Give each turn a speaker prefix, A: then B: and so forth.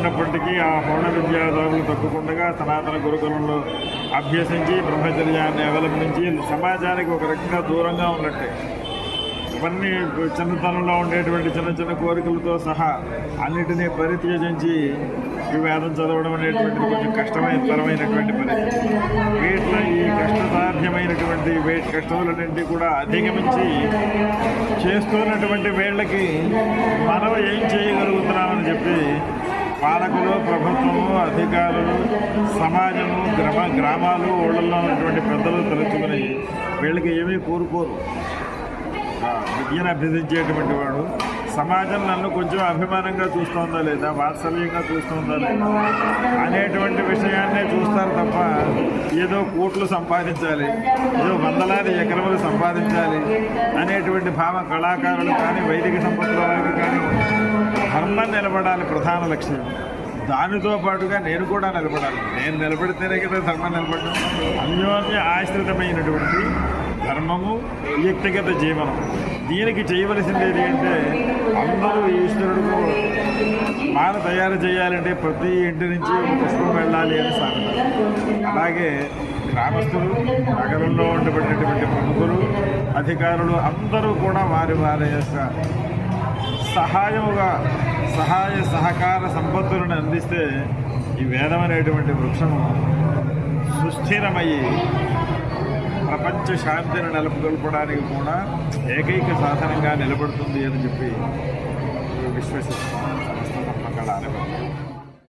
A: ఉన్నప్పటికీ ఆ హోణ విద్యాదారులు తప్పకుండా సనాతన గురుకులంలో అభ్యసించి బ్రహ్మచర్యాన్ని అవలంబించి సమాజానికి ఒక రకంగా దూరంగా ఉన్నట్టే. ఇవన్నీ చిన్నతనంలో ఉండేటువంటి చిన్న చిన్న కోరికలతో సహా అన్నిటినీ పరిత్యజించి ఈ వేదం చదవడం అనేటువంటిది కొంచెం కష్టతరమైనటువంటి పరిస్థితి. వీటిలో ఈ కష్టసాధ్యమైనటువంటి కష్టములన్నింటి కూడా అధిగమించి చేస్తున్నటువంటి వీళ్ళకి మనం ఏం చేయగలుగుతున్నామని చెప్పి పాలకులు, ప్రభుత్వము, అధికారులు, సమాజము, గ్రామాలు, ఊళ్ళల్లో ఉన్నటువంటి పెద్దలు తెలుసుకుని వీళ్ళకి ఏమీ కోరుకోరు. విద్యను అభ్యసించేటువంటి వాడు సమాజం నన్ను కొంచెం అభిమానంగా చూస్తోందా లేదా, వాత్సల్యంగా చూస్తోందా లేదా అనేటువంటి విషయాన్నే చూస్తారు తప్ప ఏదో కోట్లు సంపాదించాలి, ఏదో వందలాది ఎకరములు సంపాదించాలి అనేటువంటి భావం కళాకారులు కానీ వైదిక సంపత్తుల వారికి కానీ ధర్మం నిలబడాలి ప్రధాన లక్ష్యం. దానితో పాటుగా నేను కూడా నిలబడాలి. నేను నిలబడితేనే కదా ధర్మం నిలబడడం. అన్యోన్య ఆశ్రితమైనటువంటి ధర్మము, వ్యక్తిగత జీవనం. దీనికి చేయవలసింది ఏంటంటే అందరూ ఈశ్వరుడు మాల తయారు చేయాలంటే ప్రతి ఇంటి నుంచి ఒక పుష్పం వెళ్ళాలి అని సాగుతారు. అలాగే గ్రామస్తులు, నగరంలో ఉండబడినటువంటి ప్రముఖులు, అధికారులు అందరూ కూడా వారి వారి యొక్క సహాయ సహకార సంపత్తులను అందిస్తే ఈ వేదం అనేటువంటి వృక్షము సుస్థిరమయ్యి ప్రపంచ శాంతిని నెలకొల్పడానికి కూడా ఏకైక సాధనంగా నిలబడుతుంది అని చెప్పి విశ్వసిస్తున్నాను. సమస్త ధర్మకళ